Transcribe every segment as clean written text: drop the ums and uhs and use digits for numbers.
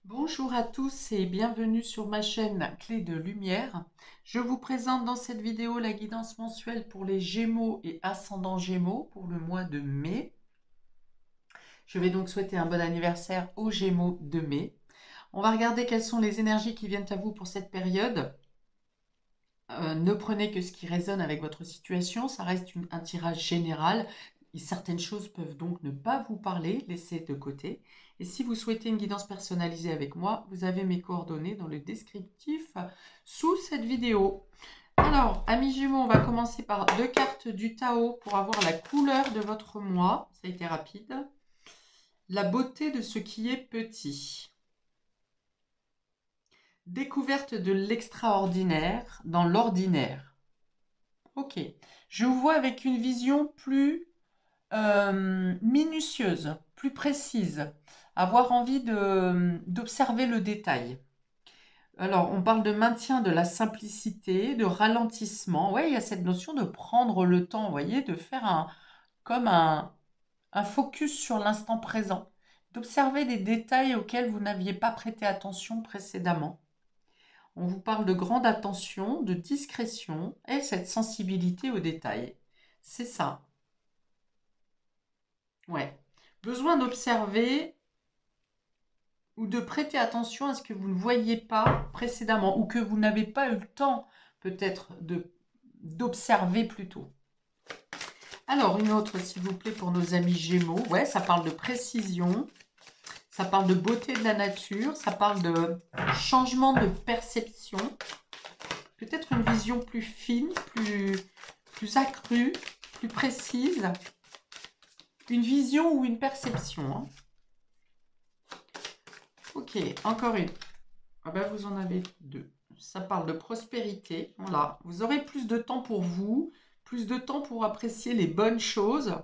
Bonjour à tous et bienvenue sur ma chaîne Clé de Lumière. Je vous présente dans cette vidéo la guidance mensuelle pour les Gémeaux et ascendant Gémeaux pour le mois de mai. Je vais donc souhaiter un bon anniversaire aux Gémeaux de mai. On va regarder quelles sont les énergies qui viennent à vous pour cette période. Ne prenez que ce qui résonne avec votre situation, ça reste un tirage général. Certaines choses peuvent donc ne pas vous parler, laissez de côté. Et si vous souhaitez une guidance personnalisée avec moi, vous avez mes coordonnées dans le descriptif sous cette vidéo. Alors, amis Gémeaux, on va commencer par deux cartes du Tao pour avoir la couleur de votre mois. Ça a été rapide. La beauté de ce qui est petit. Découverte de l'extraordinaire dans l'ordinaire. Ok, je vous vois avec une vision plus minutieuse, plus précise, avoir envie d'observer le détail. Alors, on parle de maintien de la simplicité, de ralentissement. Ouais, il y a cette notion de prendre le temps, vous voyez, de faire comme un focus sur l'instant présent, d'observer des détails auxquels vous n'aviez pas prêté attention précédemment. On vous parle de grande attention, de discrétion et cette sensibilité aux détails. C'est ça. Ouais. Besoin d'observer ou de prêter attention à ce que vous ne voyiez pas précédemment ou que vous n'avez pas eu le temps peut-être d'observer plus tôt. Alors, une autre, s'il vous plaît, pour nos amis Gémeaux. Ouais, ça parle de précision, ça parle de beauté de la nature, ça parle de changement de perception, peut-être une vision plus fine, plus accrue, plus précise, une vision ou une perception. Hein. Ok, encore une. Ah ben, vous en avez deux. Ça parle de prospérité. Voilà. Vous aurez plus de temps pour vous, plus de temps pour apprécier les bonnes choses.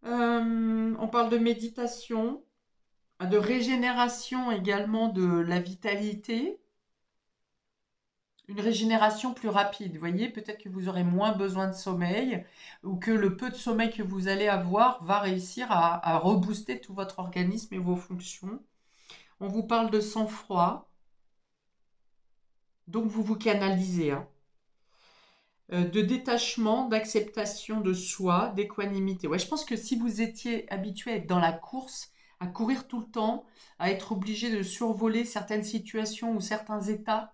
On parle de méditation, de régénération également de la vitalité. Une régénération plus rapide. Vous voyez, peut-être que vous aurez moins besoin de sommeil ou que le peu de sommeil que vous allez avoir va réussir à rebooster tout votre organisme et vos fonctions. On vous parle de sang-froid. Donc vous vous canalisez. Hein. De détachement, d'acceptation de soi, d'équanimité. Ouais, je pense que si vous étiez habitué à être dans la course, à courir tout le temps, à être obligé de survoler certaines situations ou certains états,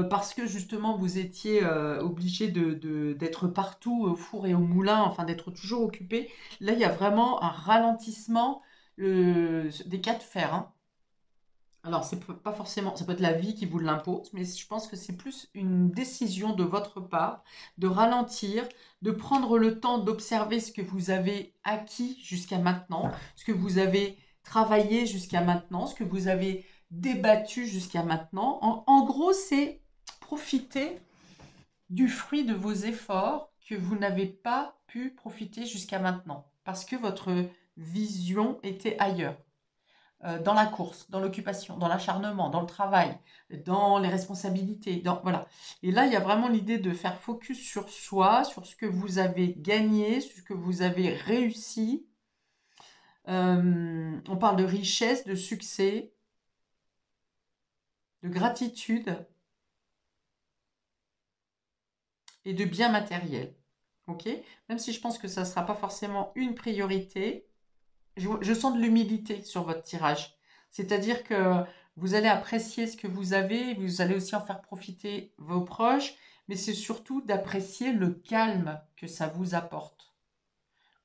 parce que justement vous étiez obligé d'être partout au four et au moulin, enfin d'être toujours occupé, là il y a vraiment un ralentissement des cas de fer. Hein. Alors, c'est pas forcément, ça peut être la vie qui vous l'impose, mais je pense que c'est plus une décision de votre part de ralentir, de prendre le temps d'observer ce que vous avez acquis jusqu'à maintenant, ce que vous avez travaillé jusqu'à maintenant, ce que vous avez débattu jusqu'à maintenant. En gros, c'est profiter du fruit de vos efforts que vous n'avez pas pu profiter jusqu'à maintenant, parce que votre vision était ailleurs dans la course, dans l'occupation, dans l'acharnement, dans le travail, dans les responsabilités, voilà. Et là, il y a vraiment l'idée de faire focus sur soi, sur ce que vous avez gagné, sur ce que vous avez réussi. On parle de richesse, de succès, de gratitude et de biens matériels. Ok. Même si je pense que ça ne sera pas forcément une priorité, je sens de l'humilité sur votre tirage. C'est-à-dire que vous allez apprécier ce que vous avez, vous allez aussi en faire profiter vos proches, mais c'est surtout d'apprécier le calme que ça vous apporte,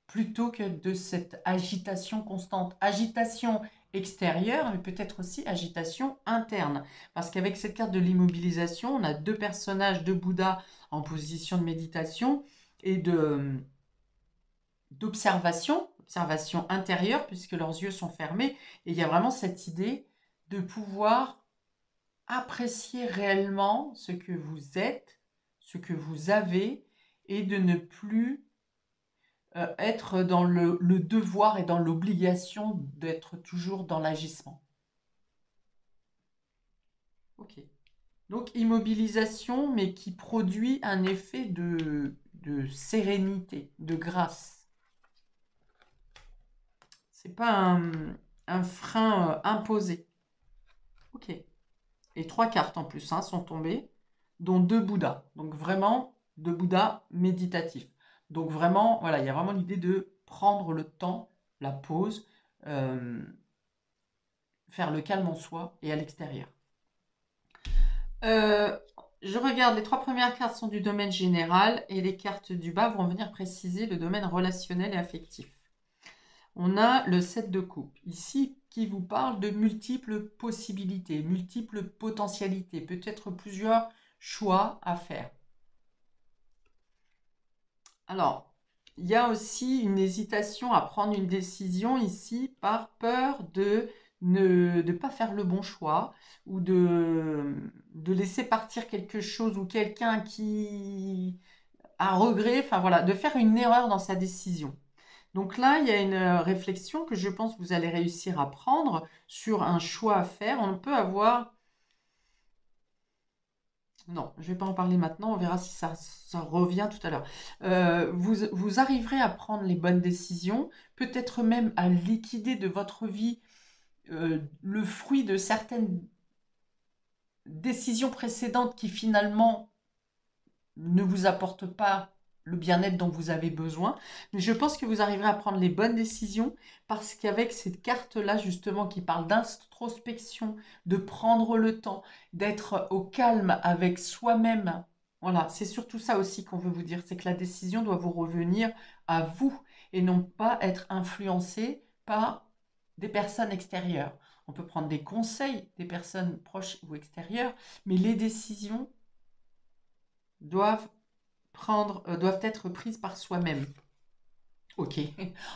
plutôt que de cette agitation constante. Agitation extérieure, mais peut-être aussi agitation interne. Parce qu'avec cette carte de l'immobilisation, on a deux personnages de Bouddha en position de méditation et d'observation, observation intérieure, puisque leurs yeux sont fermés. Et il y a vraiment cette idée de pouvoir apprécier réellement ce que vous êtes, ce que vous avez, et de ne plus être dans le devoir et dans l'obligation d'être toujours dans l'agissement. Ok. Donc immobilisation, mais qui produit un effet de sérénité, de grâce. C'est pas un frein imposé. Ok. Et 3 cartes en plus hein, sont tombées, dont 2 Bouddhas. Donc vraiment, 2 Bouddhas méditatifs. Donc vraiment, voilà, il y a vraiment l'idée de prendre le temps, la pause, euh, faire le calme en soi et à l'extérieur. Euh, je regarde, les 3 premières cartes sont du domaine général et les cartes du bas vont venir préciser le domaine relationnel et affectif. On a le 7 de coupe, ici, qui vous parle de multiples possibilités, multiples potentialités, peut-être plusieurs choix à faire. Alors, il y a aussi une hésitation à prendre une décision ici par peur de ne pas faire le bon choix ou de laisser partir quelque chose ou quelqu'un qui a regret, enfin voilà, de faire une erreur dans sa décision. Donc là, il y a une réflexion que je pense que vous allez réussir à prendre sur un choix à faire. On peut avoir... Non, je ne vais pas en parler maintenant, on verra si ça revient tout à l'heure. Vous arriverez à prendre les bonnes décisions, peut-être même à liquider de votre vie le fruit de certaines décisions précédentes qui finalement ne vous apporte pas le bien-être dont vous avez besoin. Mais je pense que vous arriverez à prendre les bonnes décisions parce qu'avec cette carte-là, justement, qui parle d'introspection, de prendre le temps, d'être au calme avec soi-même, voilà, c'est surtout ça aussi qu'on veut vous dire, c'est que la décision doit vous revenir à vous et non pas être influencée par des personnes extérieures. On peut prendre des conseils des personnes proches ou extérieures, mais les décisions doivent doivent être prises par soi-même. Ok,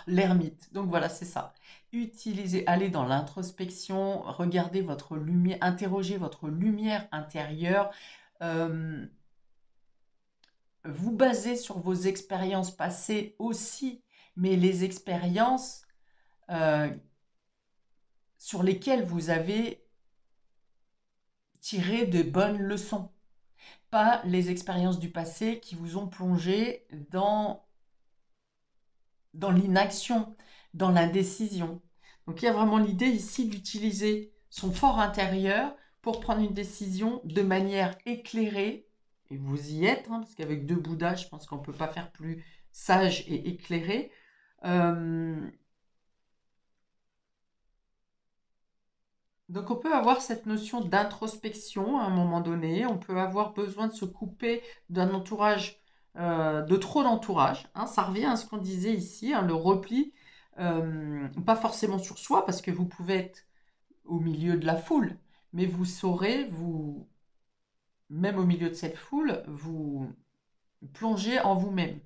l'ermite. Donc voilà, c'est ça. Utilisez, allez dans l'introspection, regardez votre lumière, interrogez votre lumière intérieure. euh, vous basez sur vos expériences passées aussi, mais les expériences euh, sur lesquelles vous avez tiré de bonnes leçons, pas les expériences du passé qui vous ont plongé dans l'inaction, dans l'indécision. Donc il y a vraiment l'idée ici d'utiliser son fort intérieur pour prendre une décision de manière éclairée. Et vous y êtes, hein, parce qu'avec 2 Bouddhas, je pense qu'on ne peut pas faire plus sage et éclairé. Euh, donc on peut avoir cette notion d'introspection à un moment donné, on peut avoir besoin de se couper d'un entourage, de trop d'entourage, hein. Ça revient à ce qu'on disait ici, hein, le repli, pas forcément sur soi, parce que vous pouvez être au milieu de la foule, mais vous saurez, vous, même au milieu de cette foule, vous plonger en vous-même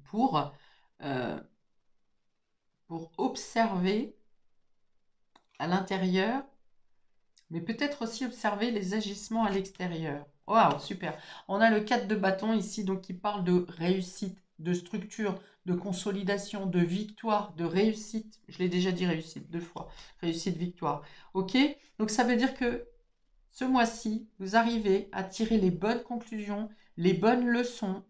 pour, euh, pour observer à l'intérieur, mais peut-être aussi observer les agissements à l'extérieur. Waouh, super. On a le 4 de bâton ici, donc qui parle de réussite, de structure, de consolidation, de victoire, de réussite. Je l'ai déjà dit réussite 2 fois. Réussite, victoire. Ok? Donc ça veut dire que ce mois-ci, vous arrivez à tirer les bonnes conclusions, les bonnes leçons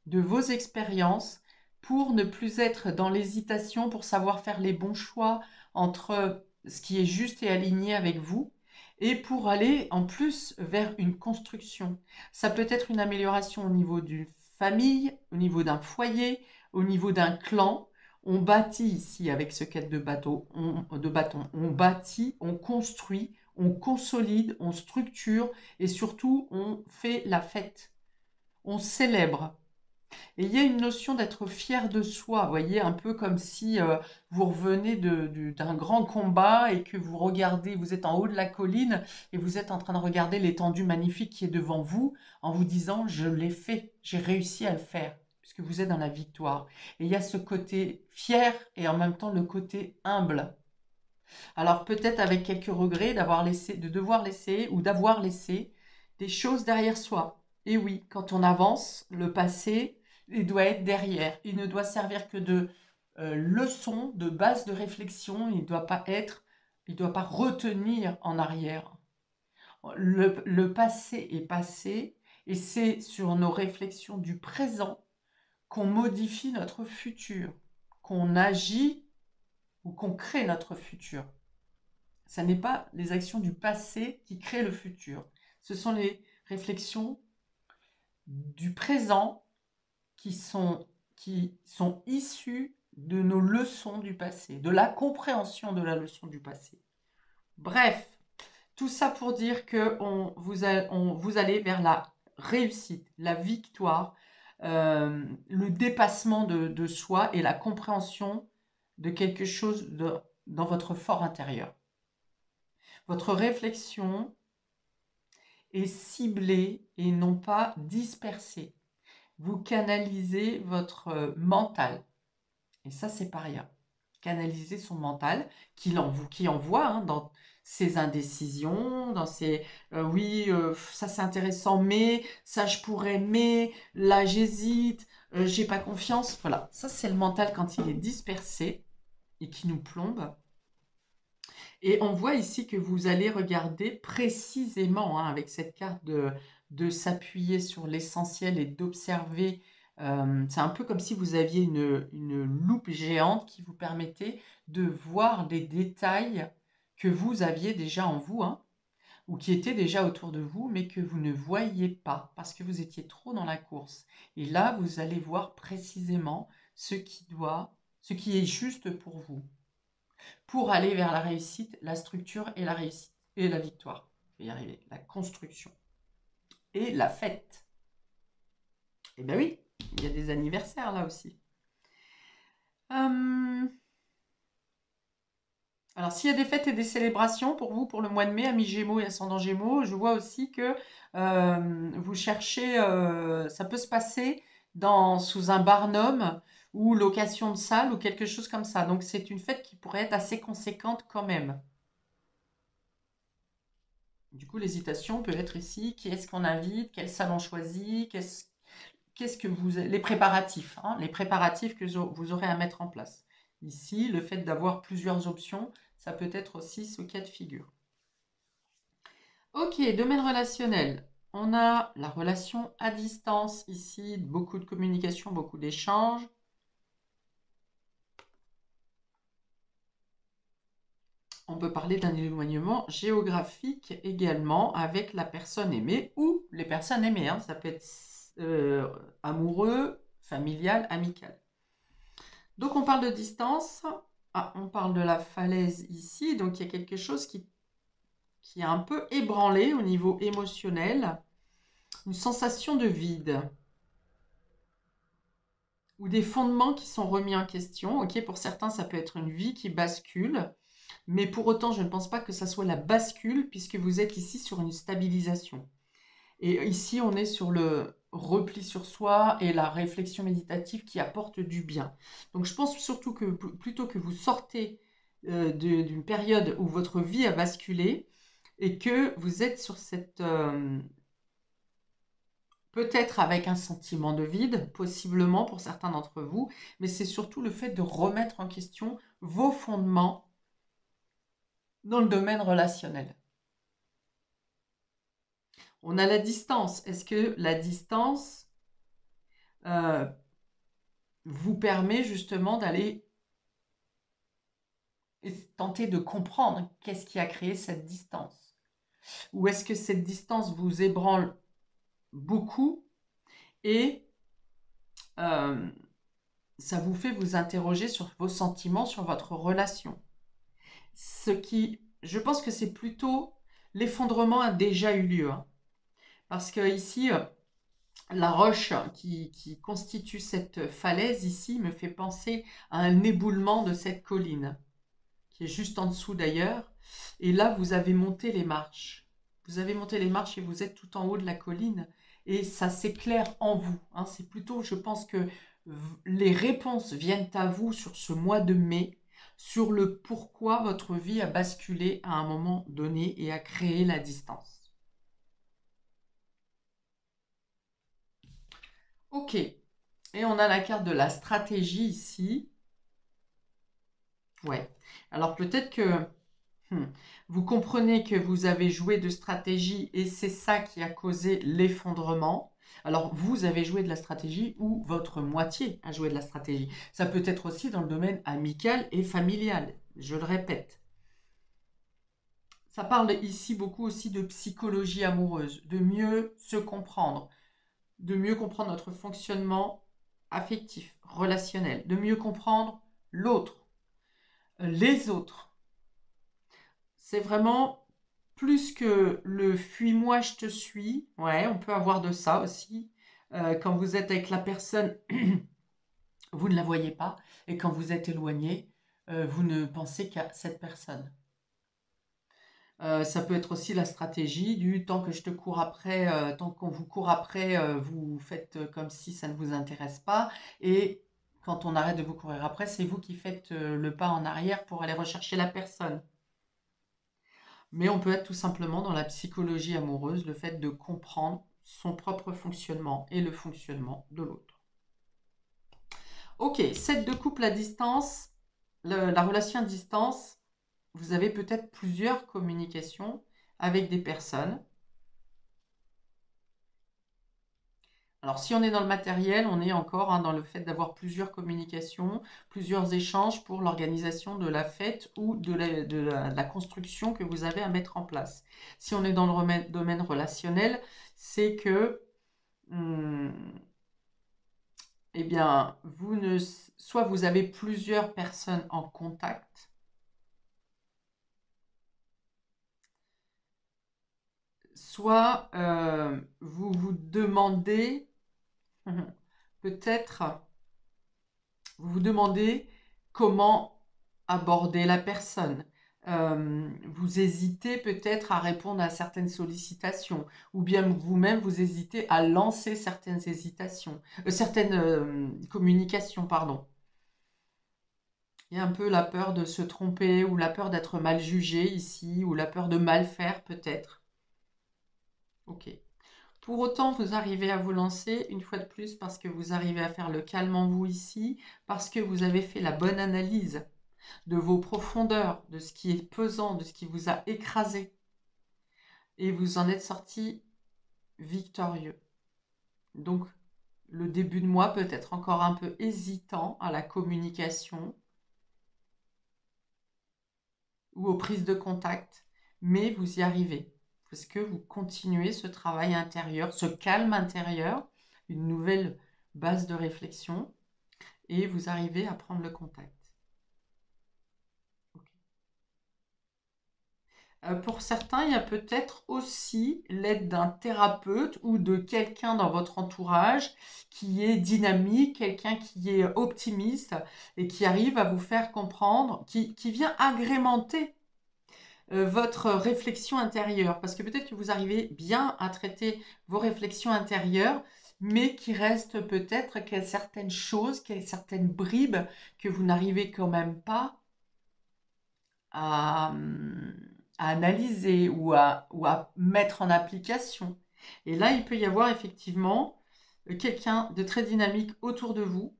de vos expériences pour ne plus être dans l'hésitation, pour savoir faire les bons choix entre ce qui est juste et aligné avec vous, et pour aller en plus vers une construction. Ça peut être une amélioration au niveau d'une famille, au niveau d'un foyer, au niveau d'un clan. On bâtit ici avec ce quête de bâton, on bâtit, on construit, on consolide, on structure et surtout on fait la fête, on célèbre. Et il y a une notion d'être fier de soi, vous voyez, un peu comme si vous revenez d'un grand combat et que vous regardez, vous êtes en haut de la colline et vous êtes en train de regarder l'étendue magnifique qui est devant vous en vous disant je l'ai fait, j'ai réussi à le faire, puisque vous êtes dans la victoire. Et il y a ce côté fier et en même temps le côté humble. Alors peut-être avec quelques regrets de devoir laisser ou d'avoir laissé des choses derrière soi. Et oui, quand on avance, le passé, il doit être derrière. Il ne doit servir que de leçon, de base de réflexion. Il ne doit pas retenir en arrière. Le passé est passé et c'est sur nos réflexions du présent qu'on modifie notre futur, qu'on agit ou qu'on crée notre futur. Ce n'est pas les actions du passé qui créent le futur. Ce sont les réflexions du présent qui sont issues de nos leçons du passé, de la compréhension de la leçon du passé. Bref, tout ça pour dire que vous allez vers la réussite, la victoire, le dépassement de soi et la compréhension de quelque chose dans votre fort intérieur. Votre réflexion est ciblée et non pas dispersée. Vous canalisez votre mental. Et ça, c'est pas rien. Canaliser son mental qui envoie hein, dans ses indécisions, dans ses oui, ça c'est intéressant, mais ça je pourrais, mais là j'hésite, j'ai pas confiance. Voilà, ça c'est le mental quand il est dispersé et qui nous plombe. Et on voit ici que vous allez regarder précisément, hein, avec cette carte de s'appuyer sur l'essentiel et d'observer. C'est un peu comme si vous aviez une loupe géante qui vous permettait de voir des détails que vous aviez déjà en vous, hein, ou qui étaient déjà autour de vous, mais que vous ne voyiez pas parce que vous étiez trop dans la course. Et là, vous allez voir précisément ce qui est juste pour vous, pour aller vers la réussite, la structure et la réussite et la victoire. Je vais y arriver. La construction et la fête. Eh bien oui, il y a des anniversaires là aussi. Alors, s'il y a des fêtes et des célébrations pour vous, pour le mois de mai, amis Gémeaux et ascendant Gémeaux, je vois aussi que vous cherchez, ça peut se passer sous un barnum ou location de salle ou quelque chose comme ça. Donc, c'est une fête qui pourrait être assez conséquente quand même. Du coup, l'hésitation peut être ici, qui est-ce qu'on invite, quel salon choisi, qu'est-ce que les préparatifs, hein, les préparatifs que vous aurez à mettre en place. Ici, le fait d'avoir plusieurs options, ça peut être aussi ce cas de figure. Ok, domaine relationnel. On a la relation à distance ici, beaucoup de communication, beaucoup d'échanges. On peut parler d'un éloignement géographique également avec la personne aimée ou les personnes aimées. Hein. Ça peut être amoureux, familial, amical. Donc on parle de distance. Ah, on parle de la falaise ici. Donc il y a quelque chose qui est un peu ébranlé au niveau émotionnel. Une sensation de vide. Ou des fondements qui sont remis en question. Ok, pour certains, ça peut être une vie qui bascule. Mais pour autant, je ne pense pas que ça soit la bascule puisque vous êtes ici sur une stabilisation. Et ici, on est sur le repli sur soi et la réflexion méditative qui apporte du bien. Donc, je pense surtout que plutôt que vous sortez d'une période où votre vie a basculé et que vous êtes sur cette... peut-être avec un sentiment de vide, possiblement pour certains d'entre vous, mais c'est surtout le fait de remettre en question vos fondements dans le domaine relationnel. On a la distance. Est-ce que la distance vous permet justement d'aller tenter de comprendre qu'est-ce qui a créé cette distance? Ou est-ce que cette distance vous ébranle beaucoup et ça vous fait vous interroger sur vos sentiments, sur votre relation? Je pense que c'est plutôt l'effondrement a déjà eu lieu. Hein. Parce que ici, la roche qui constitue cette falaise ici me fait penser à un éboulement de cette colline, qui est juste en dessous d'ailleurs. Et là, vous avez monté les marches. Vous avez monté les marches et vous êtes tout en haut de la colline. Et ça s'éclaire en vous. Hein. C'est plutôt, je pense que les réponses viennent à vous sur ce mois de mai, sur le pourquoi votre vie a basculé à un moment donné et a créé la distance. Ok, et on a la carte de la stratégie ici. Ouais, alors peut-être que vous comprenez que vous avez joué de stratégie et c'est ça qui a causé l'effondrement. Alors, vous avez joué de la stratégie ou votre moitié a joué de la stratégie. Ça peut être aussi dans le domaine amical et familial, je le répète. Ça parle ici beaucoup aussi de psychologie amoureuse, de mieux se comprendre, de mieux comprendre notre fonctionnement affectif, relationnel, de mieux comprendre l'autre, les autres. C'est vraiment plus que le fuis-moi, je te suis. Ouais, on peut avoir de ça aussi. Quand vous êtes avec la personne, vous ne la voyez pas. Et quand vous êtes éloigné, vous ne pensez qu'à cette personne. Ça peut être aussi la stratégie du tant que je te cours après, tant qu'on vous court après, vous faites comme si ça ne vous intéresse pas. Et quand on arrête de vous courir après, c'est vous qui faites le pas en arrière pour aller rechercher la personne. Mais on peut être tout simplement dans la psychologie amoureuse, le fait de comprendre son propre fonctionnement et le fonctionnement de l'autre. Ok, set de couple à distance, la relation à distance, vous avez peut-être plusieurs communications avec des personnes. Alors, si on est dans le matériel, on est encore dans le fait d'avoir plusieurs communications, plusieurs échanges pour l'organisation de la fête ou de la construction que vous avez à mettre en place. Si on est dans le domaine relationnel, c'est que, eh bien, soit vous avez plusieurs personnes en contact, soit vous vous demandez peut-être vous vous demandez comment aborder la personne. Vous hésitez peut-être à répondre à certaines sollicitations, ou bien vous-même vous hésitez à lancer certaines hésitations, certaines communications, pardon. Il y a un peu la peur de se tromper, ou la peur d'être mal jugé ici, ou la peur de mal faire peut-être. Ok. Pour autant, vous arrivez à vous lancer une fois de plus parce que vous arrivez à faire le calme en vous ici, parce que vous avez fait la bonne analyse de vos profondeurs, de ce qui est pesant, de ce qui vous a écrasé. Et vous en êtes sorti victorieux. Donc, le début de mois peut être encore un peu hésitant à la communication ou aux prises de contact, mais vous y arrivez. Parce que vous continuez ce travail intérieur, ce calme intérieur, une nouvelle base de réflexion, et vous arrivez à prendre le contact. Pour certains, il y a peut-être aussi l'aide d'un thérapeute ou de quelqu'un dans votre entourage qui est dynamique, quelqu'un qui est optimiste et qui arrive à vous faire comprendre, qui vient agrémenter votre réflexion intérieure. Parce que peut-être que vous arrivez bien à traiter vos réflexions intérieures, mais qu'il reste peut-être qu'il y a certaines choses, qu'il y a certaines bribes que vous n'arrivez quand même pas à, à analyser ou à mettre en application. Et là, il peut y avoir effectivement quelqu'un de très dynamique autour de vous,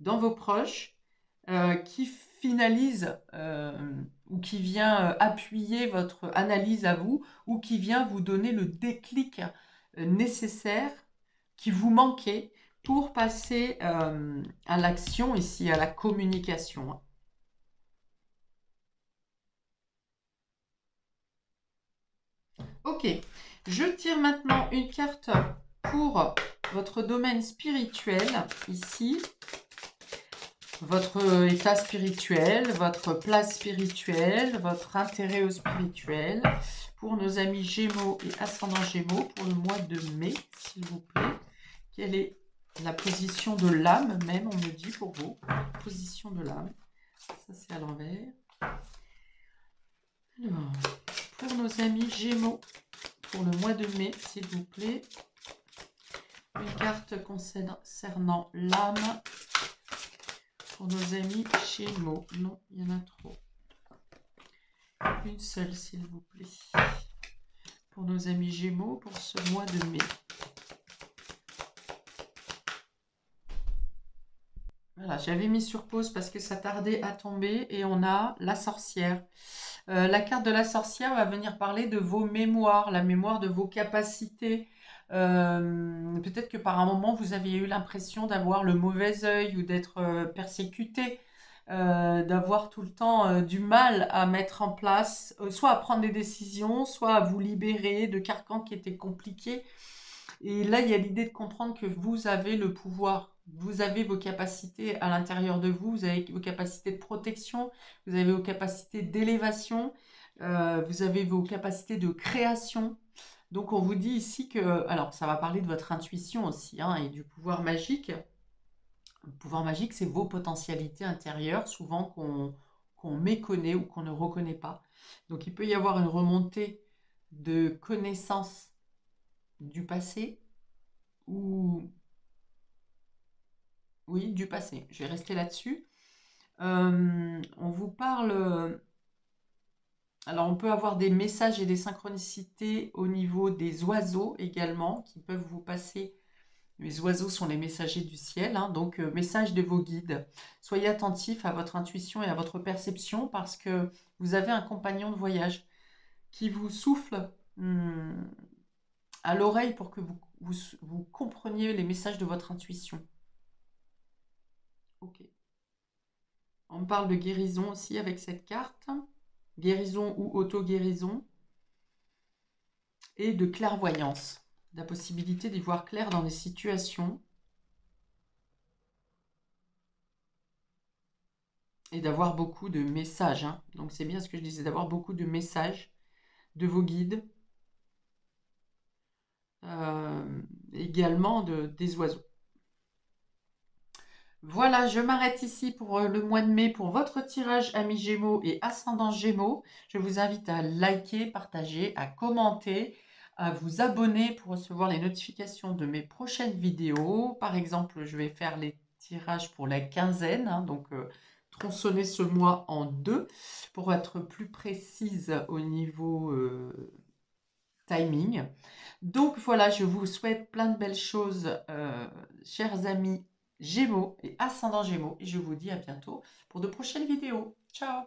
dans vos proches, qui finalise ou qui vient appuyer votre analyse à vous ou qui vient vous donner le déclic nécessaire qui vous manquait pour passer à l'action ici, à la communication. Ok, je tire maintenant une carte pour votre domaine spirituel, ici, votre état spirituel, votre place spirituelle, votre intérêt au spirituel, pour nos amis Gémeaux et ascendant Gémeaux, pour le mois de mai, s'il vous plaît. Quelle est la position de l'âme, même, on me dit pour vous, position de l'âme, ça c'est à l'envers. Alors, pour nos amis Gémeaux, pour le mois de mai, s'il vous plaît. Une carte concernant l'âme pour nos amis Gémeaux. Non, il y en a trop. Une seule, s'il vous plaît. Pour nos amis Gémeaux, pour ce mois de mai. Voilà, j'avais mis sur pause parce que ça tardait à tomber et on a la sorcière. La carte de la sorcière va venir parler de vos mémoires, la mémoire de vos capacités Peut-être que par un moment, vous aviez eu l'impression d'avoir le mauvais œil ou d'être persécuté, d'avoir tout le temps du mal à mettre en place, soit à prendre des décisions, soit à vous libérer de carcans qui étaient compliqués. Et là, il y a l'idée de comprendre que vous avez le pouvoir. Vous avez vos capacités à l'intérieur de vous, vous avez vos capacités de protection, vous avez vos capacités d'élévation, vous avez vos capacités de création. Donc on vous dit ici que, alors ça va parler de votre intuition aussi, hein, et du pouvoir magique. Le pouvoir magique, c'est vos potentialités intérieures, souvent qu'on méconnaît ou qu'on ne reconnaît pas. Donc il peut y avoir une remontée de connaissances du passé, ou oui, du passé. Je vais rester là-dessus. On vous parle. Alors, on peut avoir des messages et des synchronicités au niveau des oiseaux également qui peuvent vous passer. Les oiseaux sont les messagers du ciel, hein, donc message de vos guides. Soyez attentifs à votre intuition et à votre perception parce que vous avez un compagnon de voyage qui vous souffle à l'oreille pour que vous compreniez les messages de votre intuition. Ok. On parle de guérison aussi avec cette carte. Guérison ou auto-guérison. Et de clairvoyance. La possibilité d'y voir clair dans les situations. Et d'avoir beaucoup de messages. Hein. Donc c'est bien ce que je disais, d'avoir beaucoup de messages de vos guides. Également des oiseaux. Voilà, je m'arrête ici pour le mois de mai pour votre tirage Amis Gémeaux et Ascendant Gémeaux. Je vous invite à liker, partager, à commenter, à vous abonner pour recevoir les notifications de mes prochaines vidéos. Par exemple, je vais faire les tirages pour la quinzaine, hein, donc tronçonner ce mois en deux pour être plus précise au niveau timing. Donc voilà, je vous souhaite plein de belles choses, chers amis Gémeaux et Ascendant Gémeaux. Et je vous dis à bientôt pour de prochaines vidéos. Ciao!